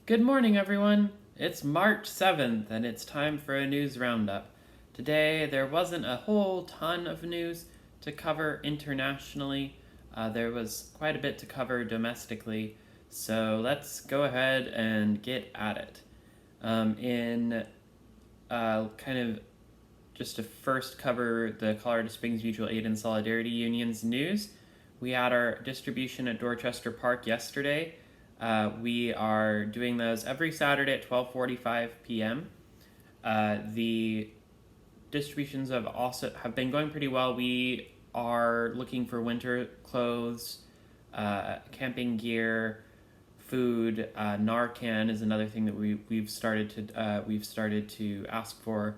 Good morning, everyone. It's March 7th, and it's time for a news roundup. Today, there wasn't a whole ton of news to cover internationally. There was quite a bit to cover domestically, so let's go ahead and get at it. In kind of just to first cover the Colorado Springs Mutual Aid and Solidarity Union's news, we had our distribution at Dorchester Park yesterday. We are doing those every Saturday at 12:45 p.m. The distributions have been going pretty well. We are looking for winter clothes, camping gear, food. Narcan is another thing that we've started to ask for.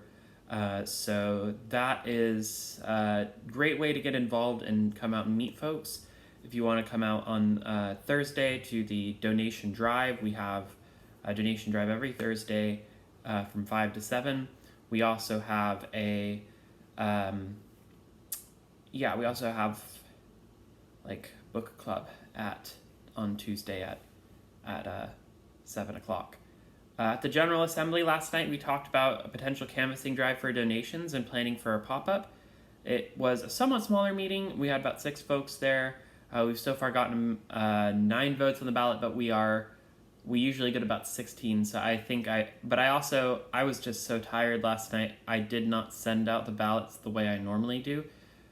So that is a great way to get involved and come out and meet folks. If you want to come out on Thursday to the donation drive, we have a donation drive every Thursday from 5 to 7. We also have book club on Tuesday at 7 o'clock. At the General Assembly last night, we talked about a potential canvassing drive for donations and planning for a pop-up. It was a somewhat smaller meeting. We had about 6 folks there. We've so far gotten 9 votes on the ballot, but we usually get about 16. So I was just so tired last night. I did not send out the ballots the way I normally do.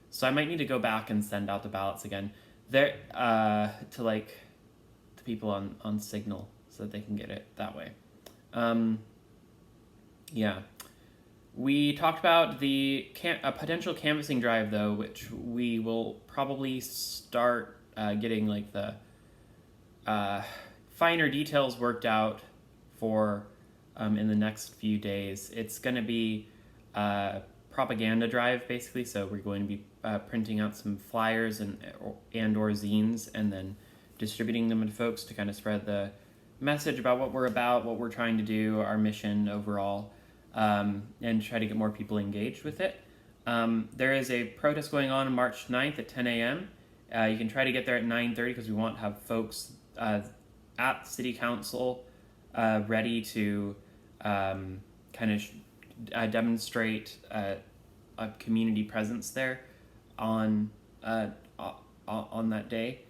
So I might need to go back and send out the ballots again there to people on Signal so that they can get it that way. We talked about a potential canvassing drive, though, which we will probably start getting the finer details worked out for in the next few days. It's going to be a propaganda drive, basically, so we're going to be printing out some flyers and or zines and then distributing them to folks to kind of spread the message about what we're trying to do, our mission overall. And try to get more people engaged with it. There is a protest going on March 9th at 10 a.m. You can try to get there at 9:30 because we want to have folks at City Council ready to demonstrate a community presence there on that day.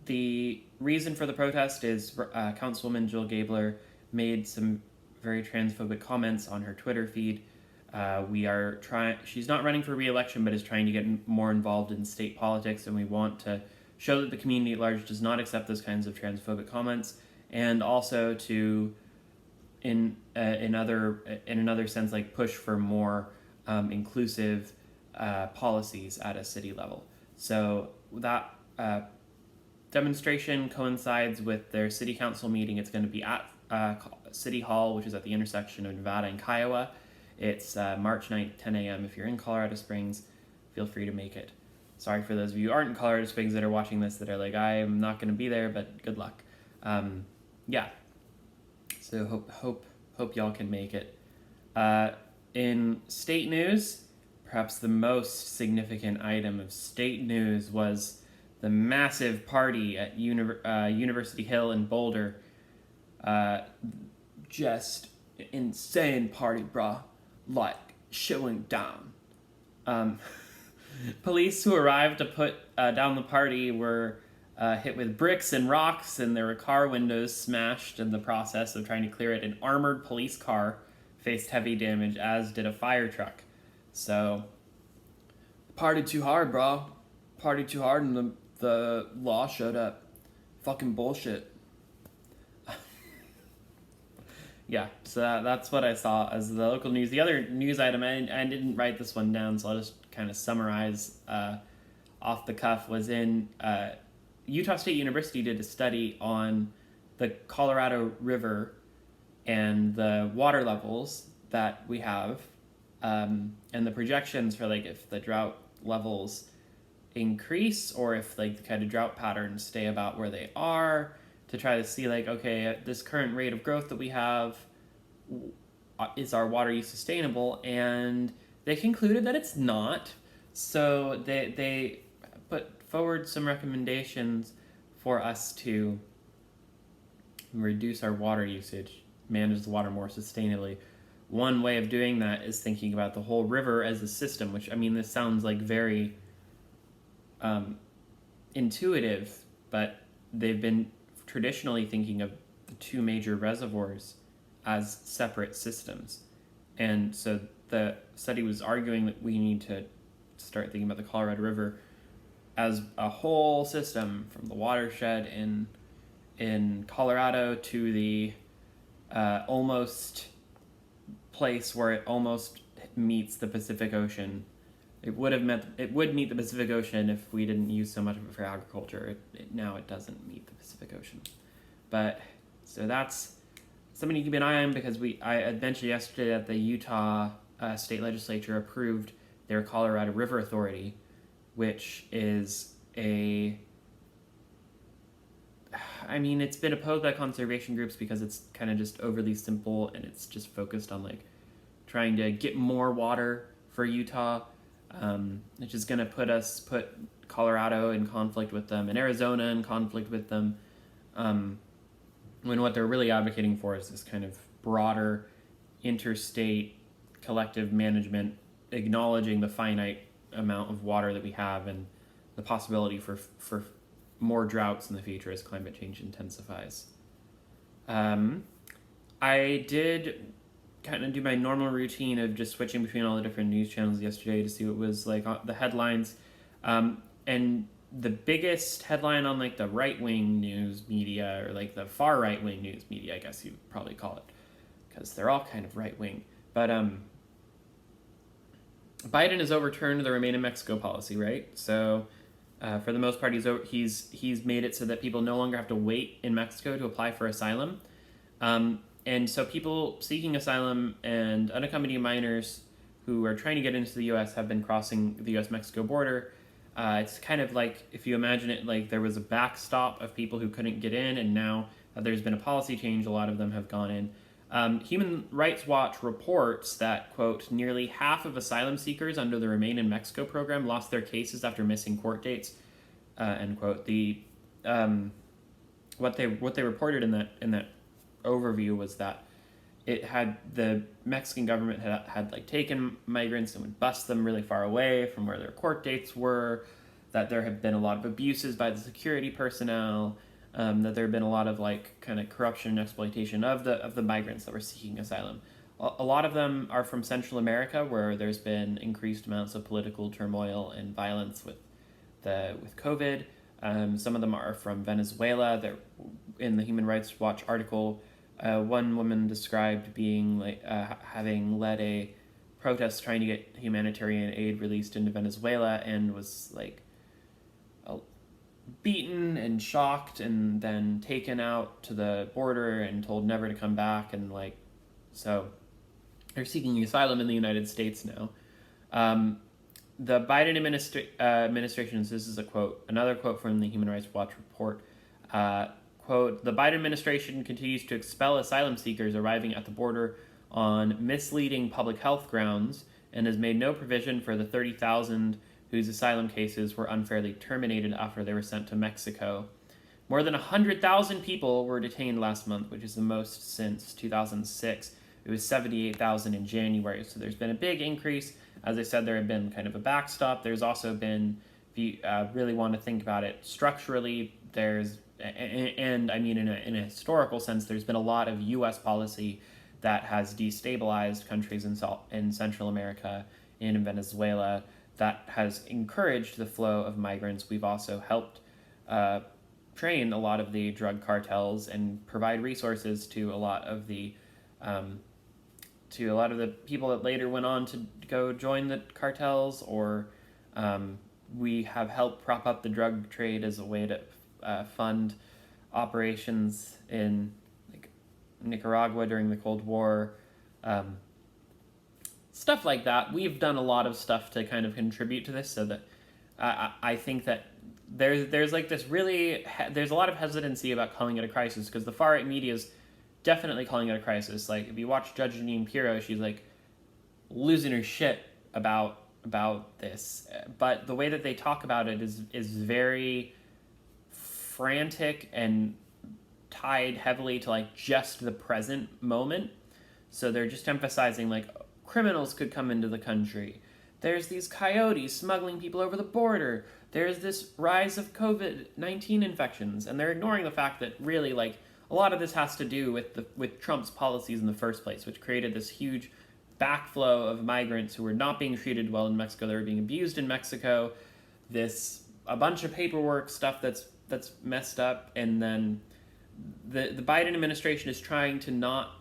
The reason for the protest is Councilwoman Jill Gabler made some very transphobic comments on her Twitter feed. She's not running for re-election, but is trying to get more involved in state politics, and we want to show that the community at large does not accept those kinds of transphobic comments, and also to, in another sense, push for more inclusive policies at a city level. So that demonstration coincides with their city council meeting. It's going to be at City Hall, which is at the intersection of Nevada and Kiowa. It's March 9th, 10 a.m. If you're in Colorado Springs, feel free to make it. Sorry for those of you who aren't in Colorado Springs that are watching this that are like, I am not going to be there, but good luck. So hope y'all can make it. In state news, perhaps the most significant item of state news was the massive party at University Hill in Boulder. Just insane party, brah. Showing down. Police who arrived to put down the party were hit with bricks and rocks, and there were car windows smashed in the process of trying to clear it. An armored police car faced heavy damage, as did a fire truck. So, partied too hard, bro. Partied too hard, and the law showed up. Fucking bullshit. Yeah, so that's what I saw as the local news. The other news item, I didn't write this one down, so I'll just kind of summarize off the cuff, was in Utah State University did a study on the Colorado River and the water levels that we have, and the projections for if the drought levels increase or if the kind of drought patterns stay about where they are, to try to see at this current rate of growth that we have, is our water use sustainable? And they concluded that it's not. So they put forward some recommendations for us to reduce our water usage, manage the water more sustainably. One way of doing that is thinking about the whole river as a system, which, I mean, this sounds like very intuitive, but they've been traditionally thinking of the two major reservoirs as separate systems. And so the study was arguing that we need to start thinking about the Colorado River as a whole system, from the watershed in Colorado to the almost place where it almost meets the Pacific Ocean. It would meet the Pacific Ocean if we didn't use so much of it for agriculture. Now it doesn't meet the Pacific Ocean. But so that's something to keep an eye on, because I mentioned yesterday that the Utah state legislature approved their Colorado River Authority, which is it's been opposed by conservation groups because it's kind of just overly simple, and it's just focused on like trying to get more water for Utah, which is going to put Colorado in conflict with them and Arizona in conflict with them, when what they're really advocating for is this kind of broader interstate collective management, acknowledging the finite amount of water that we have and the possibility for more droughts in the future as climate change intensifies. I did kind of do my normal routine of just switching between all the different news channels yesterday to see what was like the headlines. And the biggest headline on like the right-wing news media, or like the far right-wing news media, I guess you'd probably call it, because they're all kind of right-wing. But Biden has overturned the Remain in Mexico policy, right? So for the most part, he's made it so that people no longer have to wait in Mexico to apply for asylum. And so people seeking asylum and unaccompanied minors who are trying to get into the U.S. have been crossing the U.S.-Mexico border. It's kind of like, if you imagine it, like there was a backstop of people who couldn't get in, and now that there's been a policy change, a lot of them have gone in. Human Rights Watch reports that, quote, nearly half of asylum seekers under the Remain in Mexico program lost their cases after missing court dates, end quote. What they reported in that overview was that the Mexican government had like taken migrants and would bus them really far away from where their court dates were, that there have been a lot of abuses by the security personnel, that there have been a lot of like kind of corruption and exploitation of the migrants that were seeking asylum. A lot of them are from Central America, where there's been increased amounts of political turmoil and violence with COVID. Some of them are from Venezuela. They're in the Human Rights Watch article. One woman described being like having led a protest trying to get humanitarian aid released into Venezuela, and was like beaten and shocked, and then taken out to the border and told never to come back, and like so they're seeking asylum in the United States now. The Biden administration, this is a quote, another quote from the Human Rights Watch report. Quote, the Biden administration continues to expel asylum seekers arriving at the border on misleading public health grounds, and has made no provision for the 30,000 whose asylum cases were unfairly terminated after they were sent to Mexico. More than 100,000 people were detained last month, which is the most since 2006. It was 78,000 in January, so there's been a big increase. As I said, there had been kind of a backstop. There's also been, if you really want to think about it structurally, and I mean in a historical sense, there's been a lot of U.S. policy that has destabilized countries in Central America, in Venezuela, that has encouraged the flow of migrants. We've also helped train a lot of the drug cartels and provide resources to a lot of the people that later went on to go join the cartels, or we have helped prop up the drug trade as a way to fund operations in like Nicaragua during the Cold War, stuff like that. We've done a lot of stuff to kind of contribute to this, so that I think that there's like this really there's a lot of hesitancy about calling it a crisis, because the far right media is definitely calling it a crisis. Like if you watch Judge Janine Pirro, she's like losing her shit about this, but the way that they talk about it is very frantic and tied heavily to like just the present moment. So they're just emphasizing like criminals could come into the country. There's these coyotes smuggling people over the border. There's this rise of COVID-19 infections, and they're ignoring the fact that really like a lot of this has to do with Trump's policies in the first place, which created this huge backflow of migrants who were not being treated well in Mexico. They were being abused in Mexico. A bunch of paperwork stuff that's messed up, and then the Biden administration is trying to not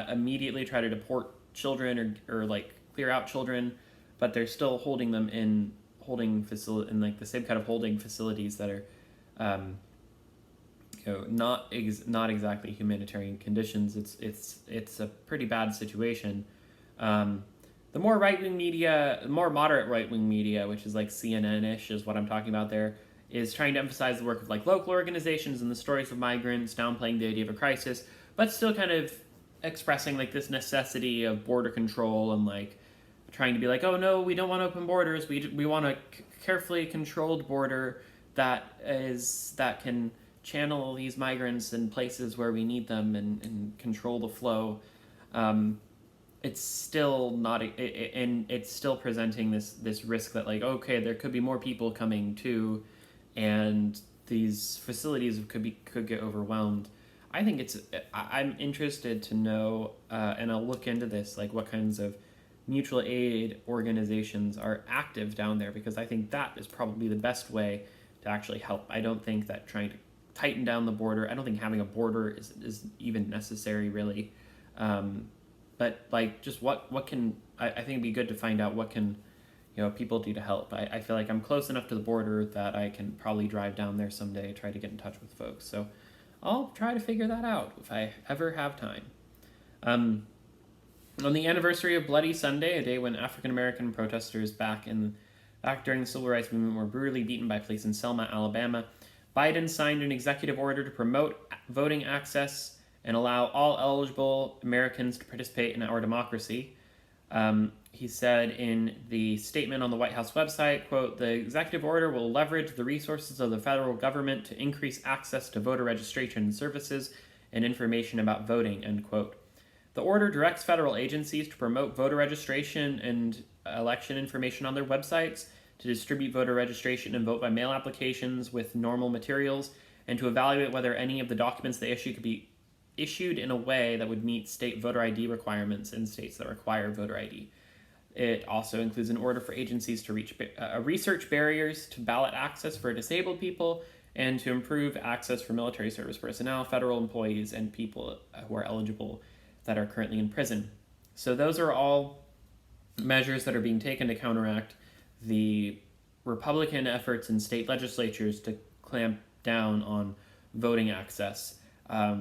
immediately try to deport children or like clear out children, but they're still holding them in like the same kind of holding facilities that are not exactly humanitarian conditions. It's a pretty bad situation. The more right-wing media, more moderate right-wing media, which is like CNN-ish is what I'm talking about there, is trying to emphasize the work of like local organizations and the stories of migrants, downplaying the idea of a crisis, but still kind of expressing like this necessity of border control and like trying to be like, oh no, we don't want open borders. We want a carefully controlled border that can channel these migrants in places where we need them and control the flow. It's still not, and it's still presenting this risk that like, okay, there could be more people coming too, and these facilities could get overwhelmed. I think I'm interested to know, and I'll look into this, like what kinds of mutual aid organizations are active down there, because I think that is probably the best way to actually help. I don't think that trying to tighten down the border, I don't think having a border is even necessary really. But like just what can, I think it'd be good to find out what can, people do to help. I feel like I'm close enough to the border that I can probably drive down there someday, try to get in touch with folks. So I'll try to figure that out if I ever have time. On the anniversary of Bloody Sunday, a day when African-American protesters back during the Civil Rights Movement were brutally beaten by police in Selma, Alabama, Biden signed an executive order to promote voting access and allow all eligible Americans to participate in our democracy. He said in the statement on the White House website, quote, "The executive order will leverage the resources of the federal government to increase access to voter registration services and information about voting," end quote. The order directs federal agencies to promote voter registration and election information on their websites, to distribute voter registration and vote by mail applications with normal materials, and to evaluate whether any of the documents they issue could be issued in a way that would meet state voter ID requirements in states that require voter ID. It also includes an order for agencies to research barriers to ballot access for disabled people and to improve access for military service personnel, federal employees, and people who are eligible that are currently in prison. So those are all measures that are being taken to counteract the Republican efforts in state legislatures to clamp down on voting access.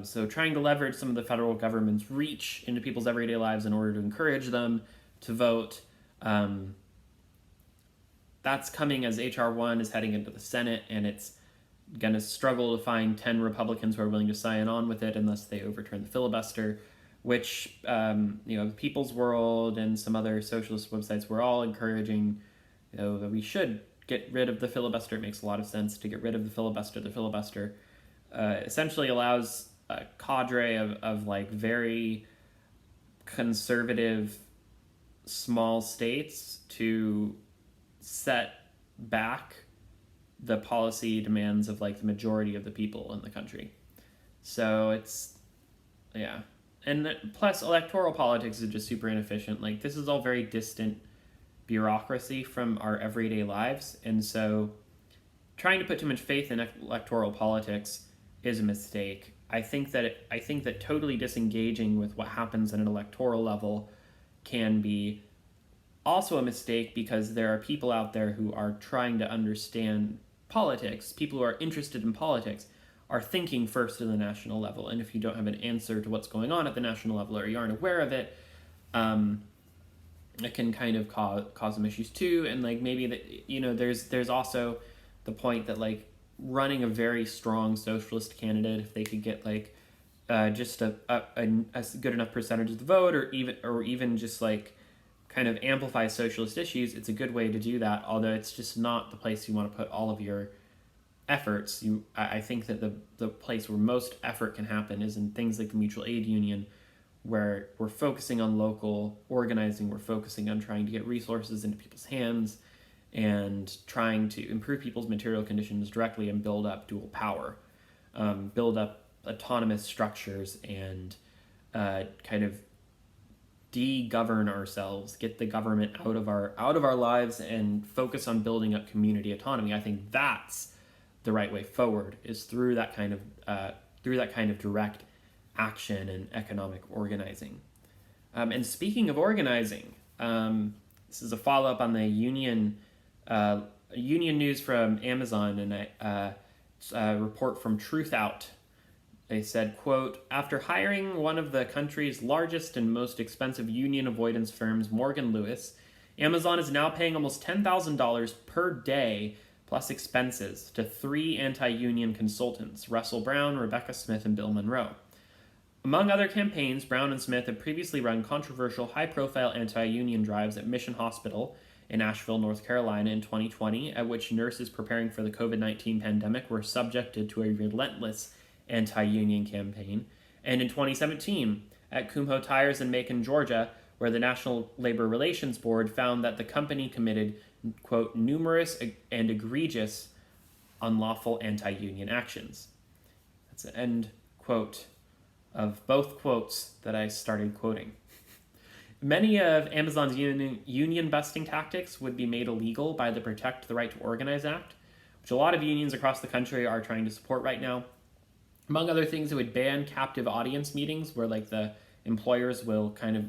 So trying to leverage some of the federal government's reach into people's everyday lives in order to encourage them to vote. That's coming as HROne is heading into the Senate, and it's going to struggle to find 10 Republicans who are willing to sign on with it unless they overturn the filibuster, which, the People's World and some other socialist websites were all encouraging, that we should get rid of the filibuster. It makes a lot of sense to get rid of the filibuster. The filibuster essentially allows a cadre of like very conservative small states to set back the policy demands of like the majority of the people in the country. So it's, yeah. And plus electoral politics is just super inefficient. Like this is all very distant bureaucracy from our everyday lives. And so trying to put too much faith in electoral politics is a mistake. I think that totally disengaging with what happens at an electoral level can be also a mistake, because there are people out there who are trying to understand politics. People who are interested in politics are thinking first at the national level. And if you don't have an answer to what's going on at the national level, or you aren't aware of it, it can kind of cause some issues too. And like maybe that, there's also the point that like running a very strong socialist candidate, if they could get like just a good enough percentage of the vote, or even just like kind of amplify socialist issues, it's a good way to do that. Although it's just not the place you want to put all of your efforts, I think that the place where most effort can happen is in things like the mutual aid union, where we're focusing on local organizing, we're focusing on trying to get resources into people's hands and trying to improve people's material conditions directly and build up dual power, build up autonomous structures and kind of de-govern ourselves, get the government out of our lives and focus on building up community autonomy. I think that's the right way forward, is through that kind of direct action and economic organizing. And speaking of organizing, this is a follow-up on the union news from Amazon and a report from Truth Out. They said, quote, after hiring one of the country's largest and most expensive union avoidance firms, Morgan Lewis, Amazon is now paying almost $10,000 per day plus expenses to 3 anti-union consultants, Russell Brown, Rebecca Smith, and Bill Monroe. Among other campaigns, Brown and Smith have previously run controversial, high-profile anti-union drives at Mission Hospital in Asheville, North Carolina in 2020, at which nurses preparing for the COVID-19 pandemic were subjected to a relentless anti-union campaign, and in 2017 at Kumho Tires in Macon, Georgia, where the National Labor Relations Board found that the company committed, quote, numerous and egregious unlawful anti-union actions. That's an end quote of both quotes that I started quoting. Many of Amazon's union busting tactics would be made illegal by the Protect the Right to Organize Act, which a lot of unions across the country are trying to support right now. Among other things, it would ban captive audience meetings where like the employers will kind of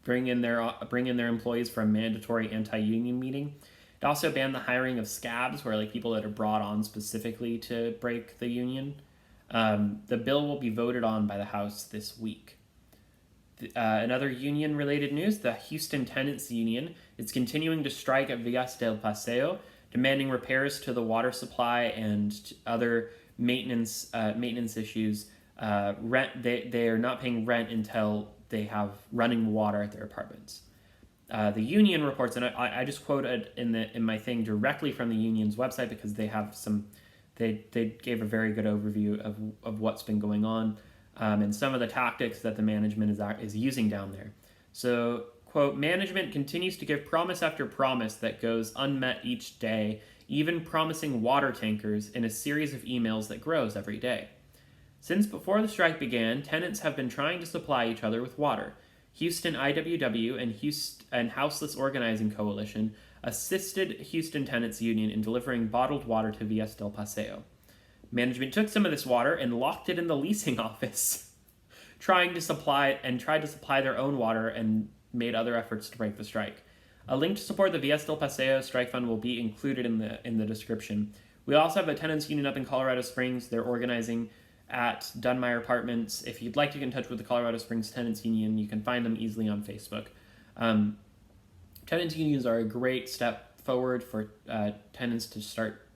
bring in their employees for a mandatory anti-union meeting. It also banned the hiring of scabs, where like people that are brought on specifically to break the union. The bill will be voted on by the House this week. Another union-related news, the Houston Tenants Union is continuing to strike at Villas del Paseo, demanding repairs to the water supply and other maintenance issues. Rent, they are not paying rent until they have running water at their apartments. The union reports, and I just quoted in my thing directly from the union's website because they have they gave a very good overview of what's been going on and some of the tactics that the management is using down there. So, quote, management continues to give promise after promise that goes unmet each day, even promising water tankers in a series of emails that grows every day. Since before the strike began, tenants have been trying to supply each other with water. Houston IWW and Houseless Organizing Coalition assisted Houston Tenants Union in delivering bottled water to Villas del Paseo. Management took some of this water and locked it in the leasing office, tried to supply their own water and made other efforts to break the strike. A link to support the Villas del Paseo Strike Fund will be included in the description. We also have a tenants union up in Colorado Springs. They're organizing at Dunmire Apartments. If you'd like to get in touch with the Colorado Springs Tenants Union, you can find them easily on Facebook. Tenants unions are a great step forward for tenants to start,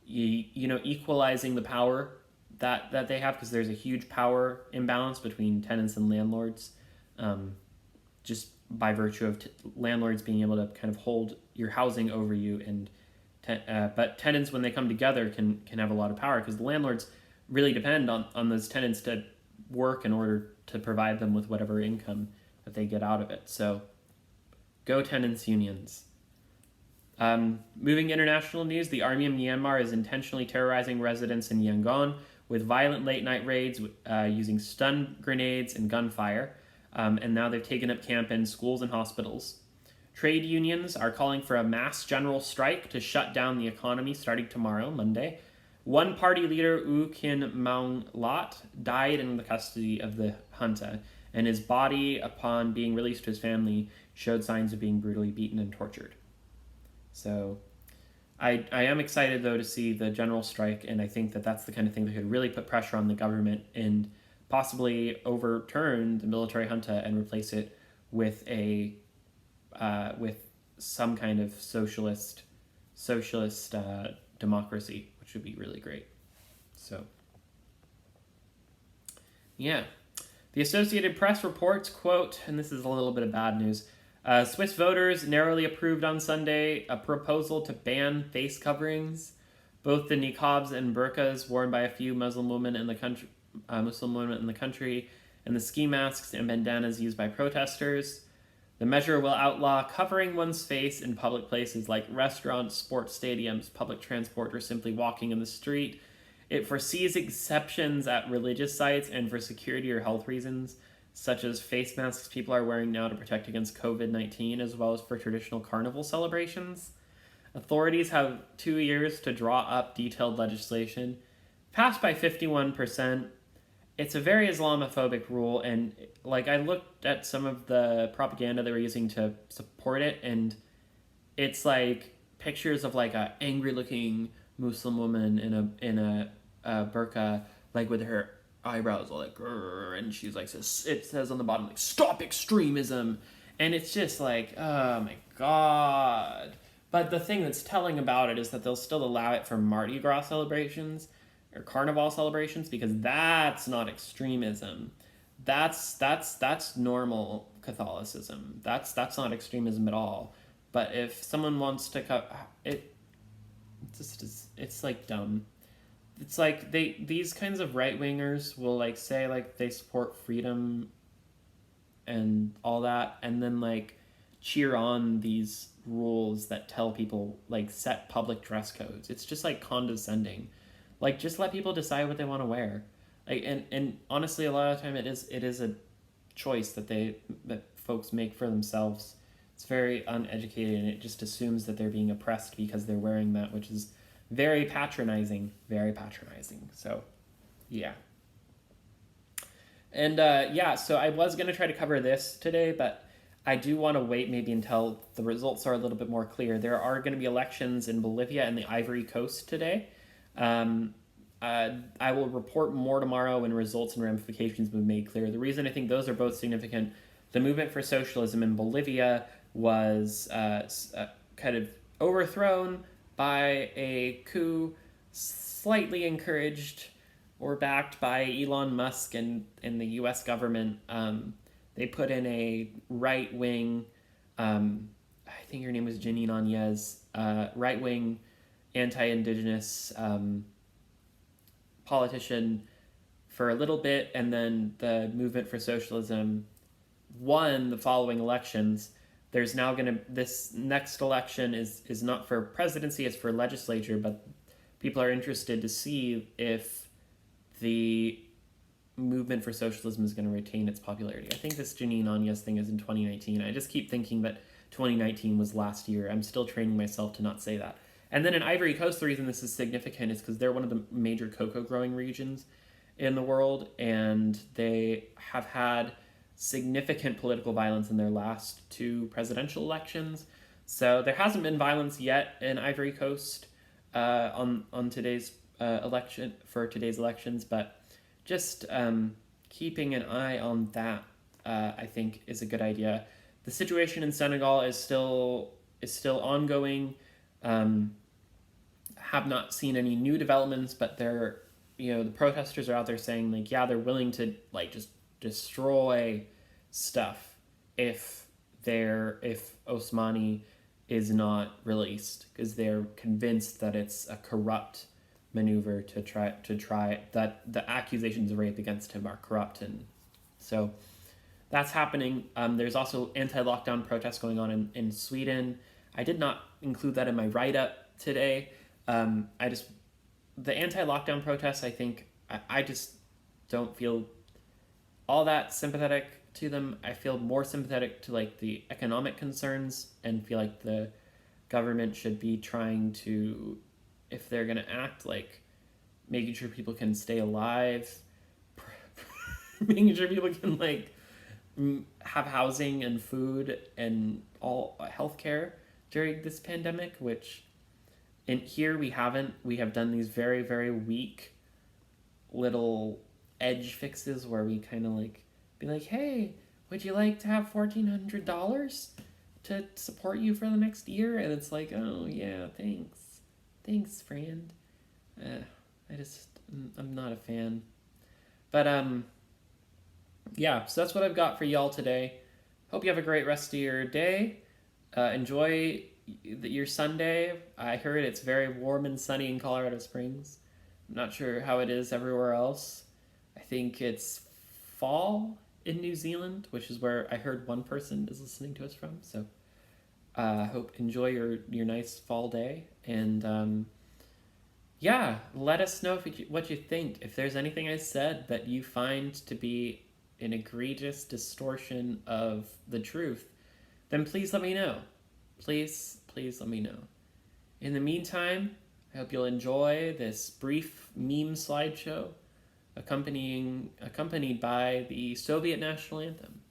equalizing the power that they have, because there's a huge power imbalance between tenants and landlords, just by virtue of landlords being able to kind of hold your housing over you, and but tenants, when they come together, can have a lot of power, because the landlords really depend on those tenants to work in order to provide them with whatever income that they get out of it. So go tenants unions. Moving international news, the army of Myanmar is intentionally terrorizing residents in Yangon with violent late-night raids using stun grenades and gunfire, and now they've taken up camp in schools and hospitals. Trade unions are calling for a mass general strike to shut down the economy starting tomorrow, Monday. One party leader, U Kin Maung Lat, died in the custody of the junta, and his body, upon being released to his family, showed signs of being brutally beaten and tortured. So I am excited, though, to see the general strike, and I think that that's the kind of thing that could really put pressure on the government and possibly overturn the military junta and replace it with with some kind of socialist democracy, which would be really great. So, yeah. The Associated Press reports, quote, and this is a little bit of bad news, Swiss voters narrowly approved on Sunday a proposal to ban face coverings Both the niqabs and burqas worn by a few Muslim women in the country, and the ski masks and bandanas used by protesters. The measure will outlaw covering one's face in public places like restaurants, sports stadiums, public transport, or simply walking in the street. It foresees exceptions at religious sites and for security or health reasons, such as face masks people are wearing now to protect against COVID-19, as well as for traditional carnival celebrations. Authorities have 2 years to draw up detailed legislation. Passed by 51%. It's a very Islamophobic rule, and I looked at some of the propaganda they were using to support it, and it's pictures of a angry looking Muslim woman in a burqa, with her eyebrows all grrr, and she's it says on the bottom "Stop extremism," and it's just oh my god. But the thing that's telling about it is that they'll still allow it for Mardi Gras celebrations or carnival celebrations, because that's not extremism. That's normal Catholicism. That's not extremism at all. But if someone wants to cut it, it's dumb. It's these kinds of right wingers will say they support freedom and all that, and then cheer on these rules that tell people set public dress codes. It's just condescending. Just let people decide what they want to wear. And honestly, a lot of the time it is a choice that folks make for themselves. It's very uneducated, and it just assumes that they're being oppressed because they're wearing that, which is very patronizing. So, yeah. And so I was going to try to cover this today, but I do want to wait maybe until the results are a little bit more clear. There are going to be elections in Bolivia and the Ivory Coast today. I will report more tomorrow when results and ramifications have been made clear. The reason I think those are both significant, the movement for socialism in Bolivia was kind of overthrown by a coup slightly encouraged or backed by Elon Musk and the U.S. government. They put in a right-wing, I think her name was Janine Áñez, right-wing anti-indigenous politician for a little bit, and then the movement for socialism won the following elections. There's now this next election is not for presidency, it's for legislature, but people are interested to see if the movement for socialism is going to retain its popularity. I think this Janine Áñez thing is in 2019. I just keep thinking that 2019 was last year. I'm still training myself to not say that. And then in Ivory Coast, the reason this is significant is because they're one of the major cocoa growing regions in the world, and they have had significant political violence in their last 2 presidential elections. So there hasn't been violence yet in Ivory Coast on today's today's elections, but just keeping an eye on that, I think, is a good idea. The situation in Senegal is still ongoing. Have not seen any new developments, but the protesters are out there saying they're willing to just destroy stuff if Osmani is not released, because they're convinced that it's a corrupt maneuver to try that the accusations of rape against him are corrupt, and so that's happening. There's also anti-lockdown protests going on in Sweden. I did not include that in my write-up today. The anti-lockdown protests, I think, I just don't feel all that sympathetic to them. I feel more sympathetic to the economic concerns, and feel like the government should be trying to, if they're going to act, making sure people can stay alive, making sure people can have housing and food and all healthcare during this pandemic, which in here we haven't. We have done these very, very weak little edge fixes where we kind of be hey, would you like to have $1,400 to support you for the next year? And it's oh yeah, thanks friend. I'm not a fan. But yeah, so that's what I've got for y'all today. Hope you have a great rest of your day. Enjoy your Sunday. I heard it's very warm and sunny in Colorado Springs. I'm not sure how it is everywhere else. I think it's fall in New Zealand, which is where I heard one person is listening to us from. So I hope enjoy your nice fall day. And yeah, let us know what you think. If there's anything I said that you find to be an egregious distortion of the truth, then please let me know. Please let me know. In the meantime, I hope you'll enjoy this brief meme slideshow accompanied by the Soviet national anthem.